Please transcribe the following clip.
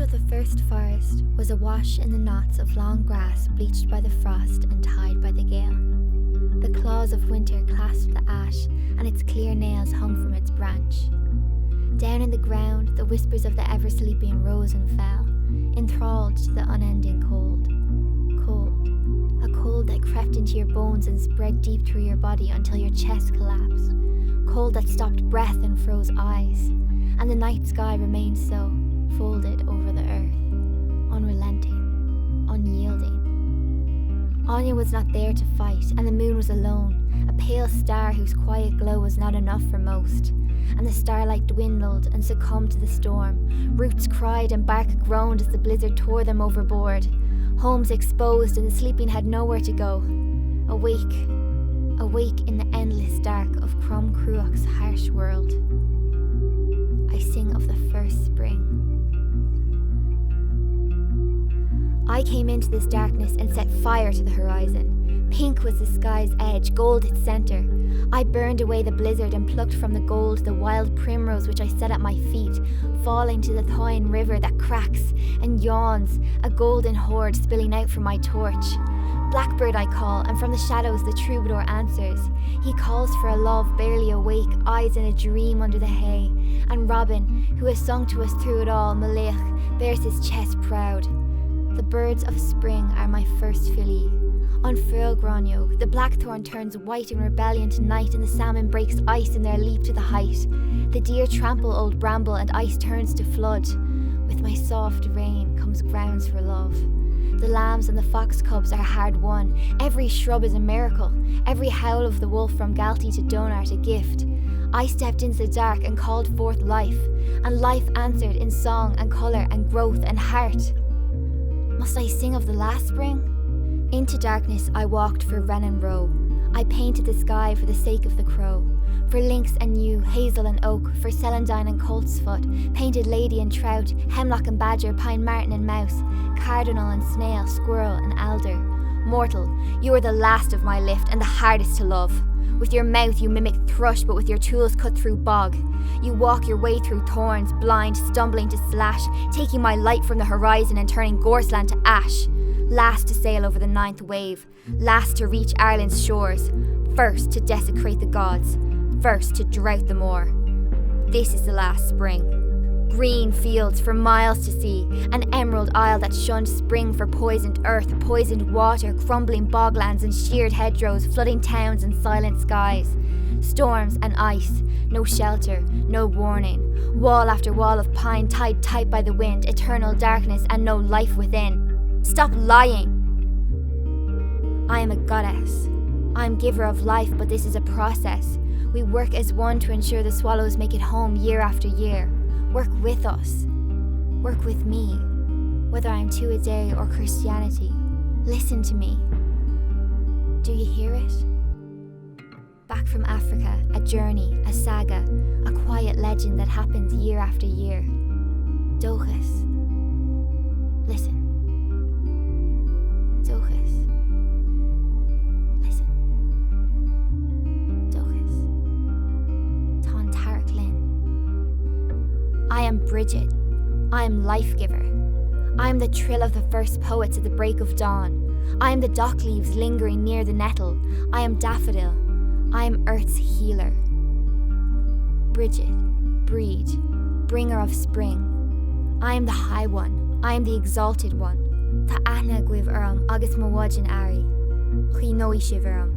of the first forest was awash in the knots of long grass bleached by the frost and tied by the gale. The claws of winter clasped the ash, and its clear nails hung from its branch. Down in the ground, the whispers of the ever-sleeping rose and fell, enthralled to the unending cold. Cold. A cold that crept into your bones and spread deep through your body until your chest collapsed. Cold that stopped breath and froze eyes. And the night sky remained so, folded over the earth, unrelenting, unyielding. Anya was not there to fight, and the moon was alone, a pale star whose quiet glow was not enough for most. And the starlight dwindled and succumbed to the storm. Roots cried and bark groaned as the blizzard tore them overboard. Homes exposed and the sleeping had nowhere to go. Awake in the endless dark of Crom Cruach's harsh world. I sing of the first spring. I came into this darkness and set fire to the horizon. Pink was the sky's edge, gold its center. I burned away the blizzard and plucked from the gold the wild primrose which I set at my feet, falling to the thawing river that cracks and yawns, a golden horde spilling out from my torch. Blackbird I call, and from the shadows the troubadour answers. He calls for a love barely awake, eyes in a dream under the hay. And Robin, who has sung to us through it all, Meath, bears his chest proud. The birds of spring are my first filly. Unfurl Draíocht, the blackthorn turns white in rebellion tonight, and the salmon breaks ice in their leap to the height. The deer trample old bramble, and ice turns to flood. With my soft rain comes grounds for love. The lambs and the fox cubs are hard won. Every shrub is a miracle. Every howl of the wolf from Galtee to Donart a gift. I stepped into the dark and called forth life, and life answered in song and colour and growth and heart. Must I sing of the last spring? Into darkness I walked for wren and roe. I painted the sky for the sake of the crow. For lynx and yew, hazel and oak, for celandine and coltsfoot, painted lady and trout, hemlock and badger, pine marten and mouse, cardinal and snail, squirrel and alder. Mortal, you are the last of my lift and the hardest to love. With your mouth you mimic thrush, but with your tools cut through bog. You walk your way through thorns, blind, stumbling to slash, taking my light from the horizon and turning Gorseland to ash. Last to sail over the ninth wave, last to reach Ireland's shores, first to desecrate the gods, first to drought the moor. This is the last spring. Green fields for miles to see, an emerald isle that shunned spring for poisoned earth, poisoned water, crumbling boglands and sheared hedgerows, flooding towns and silent skies. Storms and ice, no shelter, no warning. Wall after wall of pine tied tight by the wind, eternal darkness and no life within. Stop lying! I am a goddess. I am giver of life, but this is a process. We work as one to ensure the swallows make it home year after year. Work with us. Work with me. Whether I am to a day or Christianity, listen to me. Do you hear it? Back from Africa, a journey, a saga, a quiet legend that happens year after year. Dochas. Listen. Dochas. Listen. Dochas. Tá Tarek Lynn. I am Brigid. I am life giver. I am the trill of the first poets at the break of dawn. I am the dock leaves lingering near the nettle. I am daffodil. I am earth's healer. Brigid, breed, bringer of spring. I am the high one. I am the exalted one. Tá aithne guibh orm agus mo bhaidin airí. Chi nói sibh orm.